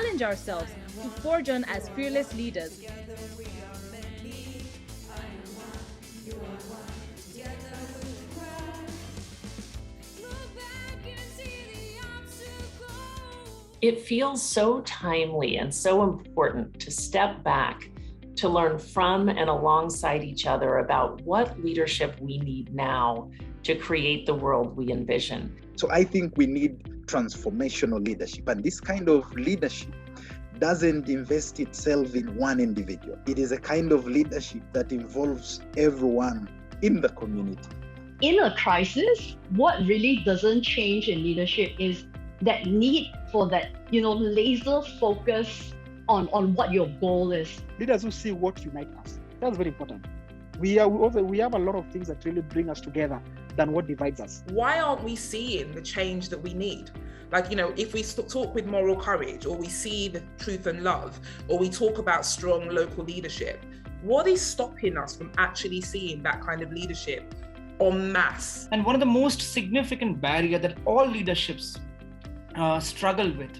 challenge ourselves to forge on as fearless leaders. It feels so timely and so important to step back, to learn from and alongside each other about what leadership we need now to create the world we envision. So I think we need transformational leadership, and this kind of leadership doesn't invest itself in one individual. It is a kind of leadership that involves everyone in the community. In a crisis, what really doesn't change in leadership is that need for that, laser focus on what your goal is. Leaders who see what unites us. That's very important. We have a lot of things that really bring us together than what divides us. Why aren't we seeing the change that we need? If we talk with moral courage, or we see the truth and love, or we talk about strong local leadership, what is stopping us from actually seeing that kind of leadership en masse? And one of the most significant barriers that all leaderships struggle with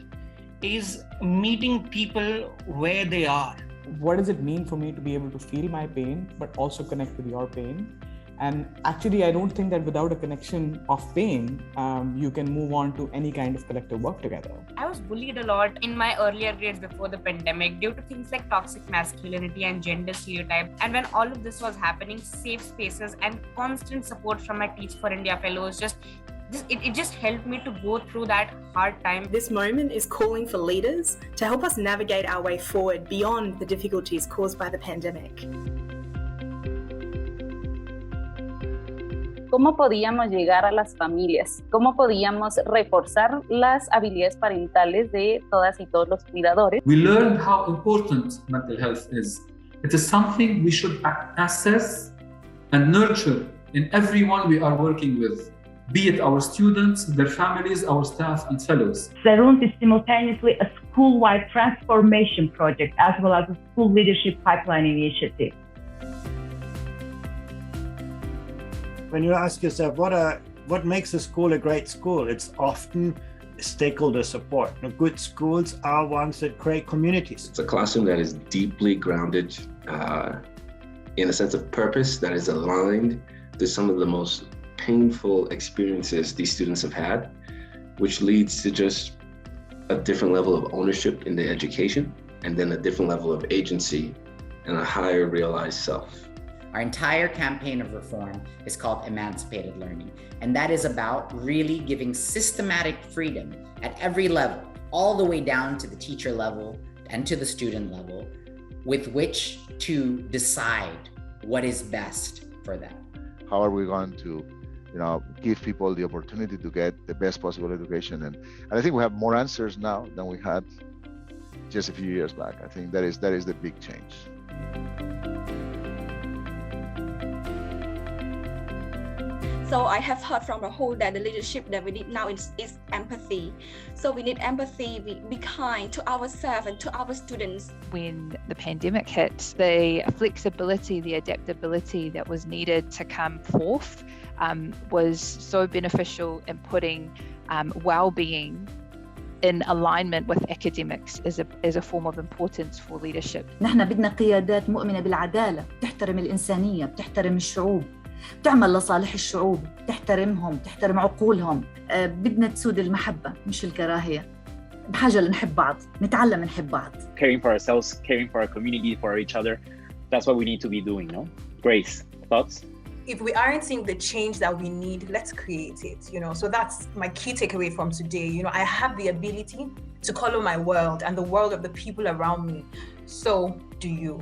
is meeting people where they are. What does it mean for me to be able to feel my pain, but also connect with your pain? And actually, I don't think that without a connection of pain, you can move on to any kind of collective work together. I was bullied a lot in my earlier grades before the pandemic due to things like toxic masculinity and gender stereotypes. And when all of this was happening, safe spaces and constant support from my Teach for India fellows it just helped me to go through that hard time. This moment is calling for leaders to help us navigate our way forward beyond the difficulties caused by the pandemic. ¿Cómo podíamos llegar a las familias? ¿Cómo podíamos reforzar las habilidades parentales de todas y todos los cuidadores? We learned how important mental health is. It is something we should assess and nurture in everyone we are working with, be it our students, their families, our staff and fellows. Sarun is simultaneously a school-wide transformation project as well as a school leadership pipeline initiative. When you ask yourself, what makes a school a great school? It's often stakeholder support. Good schools are ones that create communities. It's a classroom that is deeply grounded in a sense of purpose that is aligned to some of the most painful experiences these students have had, which leads to just a different level of ownership in the education, and then a different level of agency and a higher realized self. Our entire campaign of reform is called Emancipated Learning, and that is about really giving systematic freedom at every level, all the way down to the teacher level and to the student level, with which to decide what is best for them. How are we going to give people the opportunity to get the best possible education? And I think we have more answers now than we had just a few years back. I think that is the big change. So I have heard from Rahul that the leadership that we need now is empathy. So we need empathy, be kind to ourselves and to our students. When the pandemic hit, the flexibility, the adaptability that was needed to come forth was so beneficial in putting well-being in alignment with academics as a form of importance for leadership. نحن بدنا قيادات مؤمنة بالعدالة، بتحترم الإنسانية، بتحترم الشعوب، بتعمل لصالح الشعوب، بتحترمهم، بتحترم عقولهم. بدنا تسود المحبة مش الكراهية. بحاجة لنحب بعض، نتعلم نحب بعض. Caring for ourselves, caring for our community, for each other. That's what we need to be doing, no? Grace, thoughts? If we aren't seeing the change that we need, let's create it, So that's my key takeaway from today. I have the ability to color my world and the world of the people around me. So do you.